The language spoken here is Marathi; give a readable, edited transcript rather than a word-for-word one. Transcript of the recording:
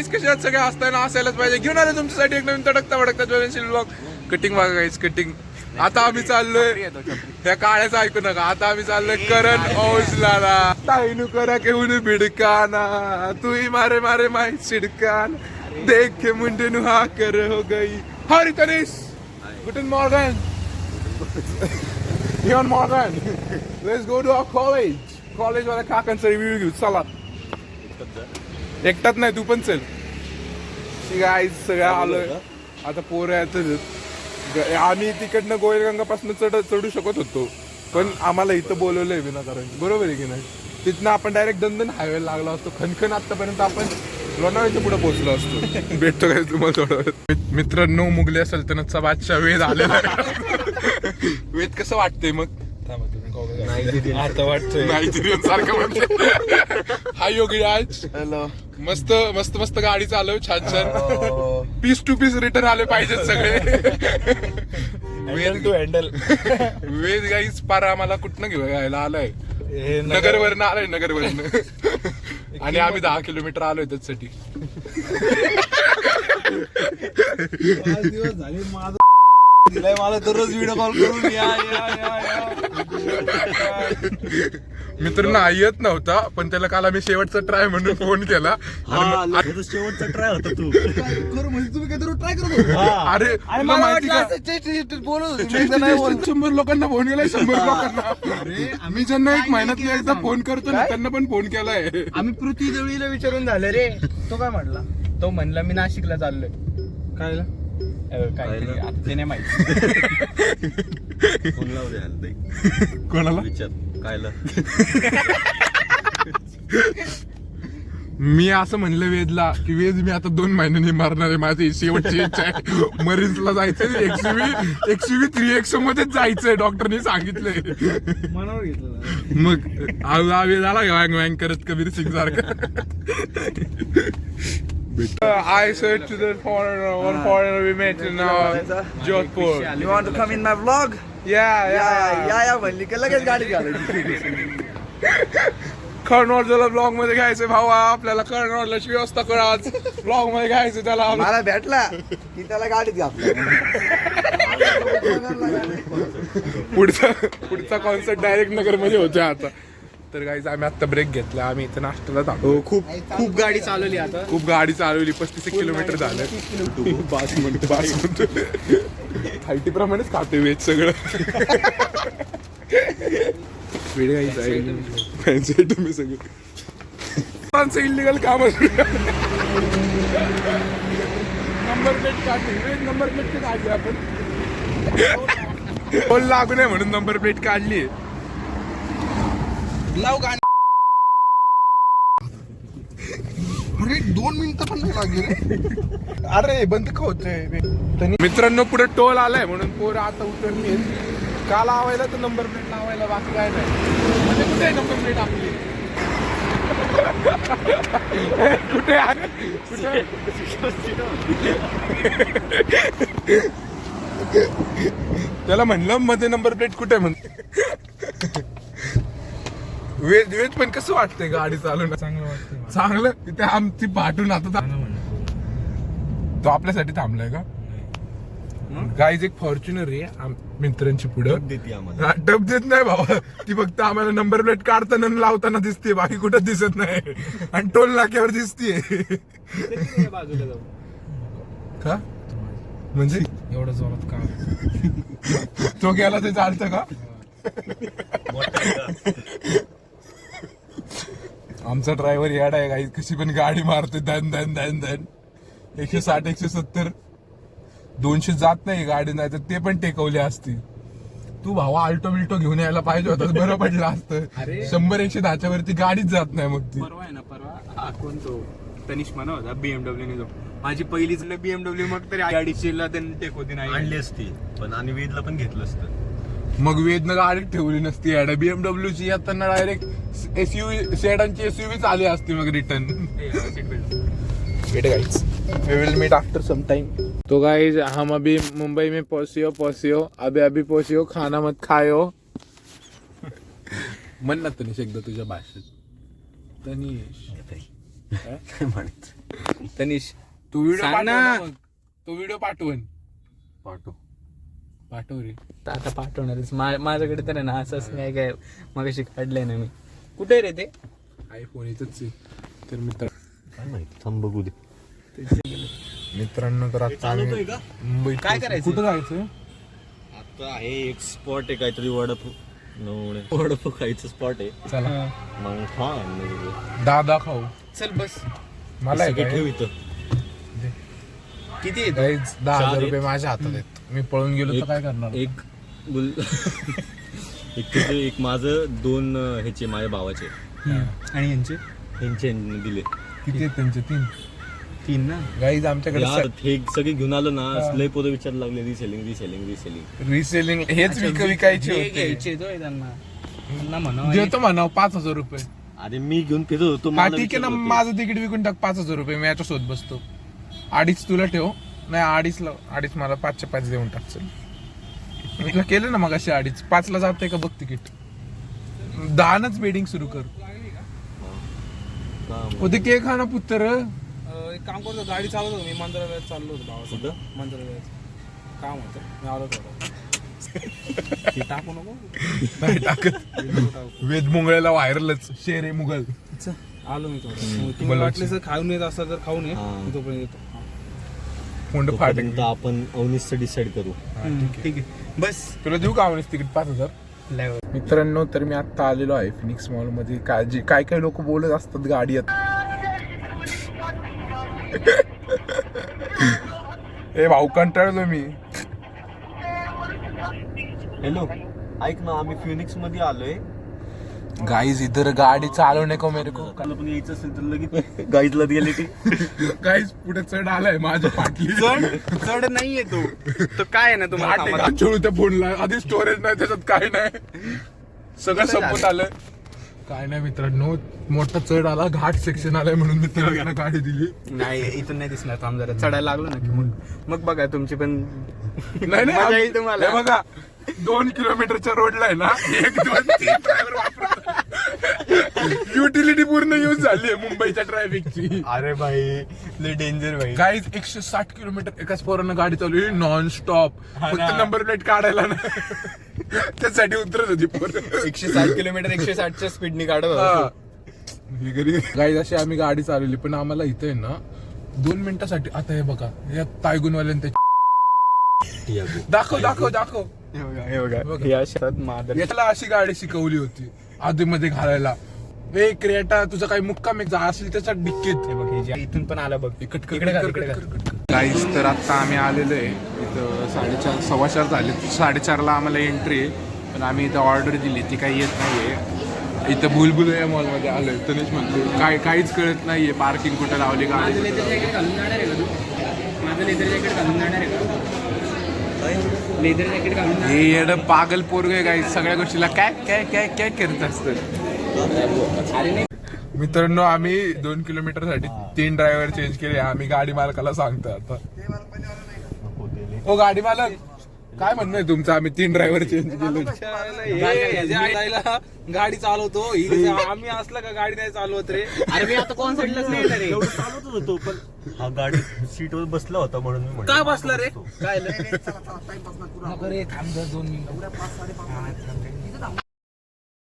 गाईस, कसे आहात सगळे? असताना असायलाच पाहिजे. घेऊन आले तुमच्यासाठी एक नवीन तडकता भडकता ज्वलनशील ब्लॉग. कटिंग बघा गाईस, कटिंग. आता आम्ही चाललोय, त्या काळ्याचं ऐकू नका. आता आम्ही चाललोय करण औजलाला. ताईनू करा केहून भिडकाना, तू ही मारे मारे माही सिडकान, देख के मुंडे नु हा कर हो गई. Hari Tanish, good morning. Leon Morgan, let's go to our college. College वाला काकांचा रिव्ह्यू घेऊ. चला. एकटाच नाही, तू पण चल. गाईज सगळ्या आलोय. आता पोरं आहेत. आम्ही तिकडनं गोयलगंगापासून चढू शकत होतो, पण आम्हाला इथं बोलवलंय विनाकारण. बरोबर आहे की नाही? तिथनं आपण डायरेक्ट दंदन हायवे लागलो असतो. खनखन आतापर्यंत आपण लोणावळ्याच्या पुढे पोहोचलो असतो. भेटतो काय तुम्हाला थोडं. मित्रांनो, मुघली सल्तनतचा बादशाह वेद आलेला आहे. वेद कसं वाटतंय मग? आता वाटतंय नायजेरियन सारखं म्हणते. हाय योगी आज. हॅलो. मस्त मस्त मस्त गाडी चालव. छान छान पीस टू पीस रिटर्न आले पाहिजेत सगळे. वेद टू हँडल. वेद गाईज पार आम्हाला कुठनं घेऊ घ्यायला आलाय. नगरवरनं आलाय, नगरवरनं. आणि आम्ही 10 किलोमीटर आलोय त्याच्यासाठी. 5 दिवस झाले माझं मला दररोज व्हिडिओ कॉल करून या. मित्रांनो येत नव्हता, पण त्याला काल आम्ही शेवटचा ट्राय म्हणून फोन केला. शेवटचा ट्राय होता तू म्हणजे तुम्ही काही ट्राय करत. अरे माहिती का, 100 लोकांना फोन केलाय. 100 लोकांना. आम्ही ज्यांना 1 महिन्यात एकदा फोन करतो ना, त्यांना पण फोन केलाय. आम्ही पृथ्वी जवळीला विचारून झालं रे. तो काय म्हटला? तो म्हणला मी नाशिकला चाललोय. काय काहीतरी आता ते नाही माहिती. फोन लावू द्या कोणाला विचार कायला. मी असं म्हणलं वेदला की वेद, मी आता 2 महिन्यांनी मारणार आहे. माझी शेवटची इच्छा आहे मरीन्सला जायचंय. XUV 3X मध्येच जायचंय, डॉक्टरने सांगितलंय. मनावर घेतलं मग वेद आला वँग वँग करत कबीर सिंग सारखं. I said to the foreigner we met in Jodhpur. You want to come in my vlog? Yeah. म्हणली का लगेच गाडी घालायची. कर्नॉर्जला ब्लॉग मध्ये घ्यायचं भावा. आपल्याला कर्नॉर्जलाची व्यवस्था कर. आज ब्लॉग मध्ये घ्यायचं त्याला. मला भेटला की त्याला गाडीत घातलं. पुढचा कॉन्सर्ट डायरेक्ट नगर मध्ये होतोय आता. तर गाईज आम्ही आता ब्रेक घेतला. आम्मी इथं नाश्त्याला थांबलो. खूप गाडी चालवली आता. खूप गाडी चालवली. 35 किलोमीटर झालं. 5 मिनिट. हायटी प्रमाणेच खाते वेज सगळं. वेळ गाईज फॅन्सी तुम्ही सगळं इलिगल काम. नंबर प्लेट काढली. नंबर प्लेट काढली आपण. टोल लागू नये म्हणून नंबर प्लेट काढली. लाव गाडी. अरे 2 मिनिटं पण नाही लागली. अरे बंद का होतंय? मित्रांनो, पुढे टोल आलाय म्हणून पोरं आता उतरली. का लावायला तर नंबर प्लेट लावायला, बाकी काय नाही. म्हणजे कुठे आहे नंबर प्लेट आपली? कुठे आहे? त्याला म्हणलं मध्ये नंबर प्लेट कुठे म्हणते. वेज पण कसं वाटतंय गाडी चालवणं? चांगलं वाटतं. चांगलं. तिथे आमची पाठून आता तो आपल्यासाठी थांबलाय का? गाईज एक फॉर्च्युनर आहे मित्रांची पुढं. टप देत नाही भावा. ती फक्त आम्हाला नंबर प्लेट काढताना लावताना दिसते, बाकी कुठं दिसत नाही. आणि टोल नाक्यावर दिसतीये. बाजूला जाऊ का म्हणजे एवढं जोरात का? तो गेला ते चालतं का? आमचा ड्रायव्हर याड आहे गाईज. कशी पण गाडी मारतोय. धन धन धन धन. 160 170 200 जात नाही गाडी. नाही तर ते पण टेकवले असती. तू भावा अल्टो बिल्टो घेऊन यायला पाहिजे होता, बरं पडलं असतं. 100 110 वरती गाडीच जात नाही मग ती. परवा आहे ना, परवा कोण तो तनिष म्हणा होता BMW ने जाऊ. माझी पहिलीच BMW. मग तरी गाडीची टेक होती नाही आणली असती पण. आणि वेदला पण घेतलं असतं. मग वेदनं गाडी ठेवली नसती. BMW ची येताना डायरेक्ट SUV सेडानची SUV आली असती मग return. We will meet after some time. तो गाइज हम अभी मुंबई में पहुंचियो अभी पहुंचियो. खाना मत खायो. म्हण ना तनिष एकदा तुझ्या भाषेत. तनिष म्हणायचं तनिष तू व्हिडिओ सांग पाठव ना. ना मग. तो व्हिडिओ पाठवून पाठव रे. तर आता पाठवणारच माझ्याकडे तर आहे ना असंच काय काय मगाशी काढलंय ना मी. कुठे रे ते आयफोन इथंच आहे. तर मित्र काय माहिती थांब बघू दे. मित्रांनो तर आता आम्ही मुंबईत काय करायचं? कुठं जायचं? आता आहे एक स्पॉट आहे काहीतरी वडापाव खायचं स्पॉट आहे. चला मग हा दादा खाऊ. चल बस. मला आहे ठेव काय? इथं. किती येत Guys, 10,000 चालेल. रुपये माझ्या हातात आहेत. मी पळून गेलो तर काय करणार? एक बुल एक तुझं एक माझं 2 ह्याचे माझ्या भावाचे आणि यांचे ह्यांचे दिले. किती आहेत त्यांचे? 3 ना. गाईज आमच्याकडे यार हे सगळे घेऊन आलो ना लय पोरं विचारायला लागले रिसेलिंग रिसेलिंग हेच विकायचे हे होते. घ्यायचे तो त्यांना म्हणा देतो म्हणाव 5,000 रुपये. अरे मी घेऊन फिरत होतो हा मला ठीक आहे ना, विचारलं होते. माझं तिकीट विकून टाक 5,000 रुपये. मी याच्या शोध बसतो. 2.5 तुला ठेव. नाही 2.5 मला 5चे 5 देऊन टाक. चल मी तुला केलं ना मग अशी 2.5. 5ला जाते का बघ तिकीट. 10नच बेडिंग सुरू कर. हा, मग. उद्या केक खा ना पुत्र. एक काम करतो, गाडी चालवतो मी. मंदिराला चाललो होतो भावासोबत. कुठं? मंदिराला काम होतं मी आलो थोडं. ते टाकू नको. नाही टाकत. वेद मुंगळ्याला व्हायरलच. शेरे मुघल. आलो मी थोडं. तुम्हाला वाटलं जर खाऊन येत असेल तर खाऊन ये. हा. मी तोपर्यंत येतो. कोंड फाटेल. तोपर्यंत आपण अवनीसचं डिसाईड करू. ठीक आहे बस. तुला देऊ का आवडीच तिकीट 5,000? मित्रांनो तर मी आता आलेलो आहे फिनिक्स मॉल मध्ये. काय काय लोक बोलत असतात गाडीत. ए भाऊ कंटाळलो मी. हॅलो ऐक ना आम्ही फिनिक्स मध्ये आलोय. गाईज इधर गाडी चालवणे को मेरे को. काल पण यायचं असेल तर लगेच गाईजला गेले ते. गाईज पुढे चढ आलाय माझ्या पाटली. चढ नाहीये तो. तो काय आहे ना तुम्हाला कामाला? चढू त्या फोनला आधी स्टोरेज नाही त्याच्यात काय नाही. सगळं संपत आलं. काय नाही मित्रांनो, मोठा चढ आला. घाट सेक्शन आलाय म्हणून मित्रांना गाडी दिली. नाही इथून नाही दिसणार. थांब जरा चढायला लागलो ना की मग बघा तुमची पण नाही मजा येईल तुम्हाला. हे बघा 2 किलोमीटरच्या रोडला आहे ना 1, 2, 3 ड्रायव्हर वापरतात. युटिलिटी पूर्ण यूज झाली आहे मुंबईच्या ट्रॅफिकची. अरे भाई लय डेंजर भाई. काही 160 किलोमीटर एकाच पोरानं गाडी चालवली नॉन स्टॉप. फक्त नंबर प्लेट काढायला ना त्यासाठी उतरत होती पोरं. 160 किलोमीटर 160च्या स्पीडने काढत. गाईज अशी आम्ही गाडी चालवली पण आम्हाला इथे आहे ना 2 मिनिटासाठी. आता हे बघा या तायगुनवाल्याने दाखव हे बघा या शहरात मादर. याला अशी गाडी शिकवली होती आधीमध्ये घालायला. ए क्रिएटा तुझा काही मुक्काम एक असेल त्याचा डिक्कीत. हे बघ हे जे इथून पण आला बघ. इकडे गाईज तर आता आम्ही आलेलो आहे इथं 4:30 4:15 झाले. 4:30ला आम्हाला एंट्री आहे पण आम्ही इथं ऑर्डर दिली ती काही येत नाहीये. इथं बुलबुल या मॉलमध्ये आलोय. तनेश म्हणतो काहीच कळत नाहीये पार्किंग कुठं लावली गाडी. माझं लेदर जॅकेट घालून जाणार आहे लेदर जॅकेट घालून. हे येडं पागल पोरग आहे गाईज. सगळ्या गोष्टीला काय काय काय काय करत असतं. अरे नाही मित्रांनो आम्ही 2 किलोमीटर साठी 3 ड्रायव्हर चेंज केले. आम्ही गाडी मालकाला सांगतो आता. ओ गाडी मालक काय म्हणणं आहे तुमचं? आम्ही 3 ड्रायव्हर चेंज केले. गाडी चालवतो आम्ही असलं का गाडी नाही चालवत रे. अरे मी आता कोण साईडलाच नाही येणार रे. एवढं चालवत होतो पण हा गाडी सीटवर बसला होता म्हणून मी काय बसला रे? काय नको रे थांब 2 मिनिटं.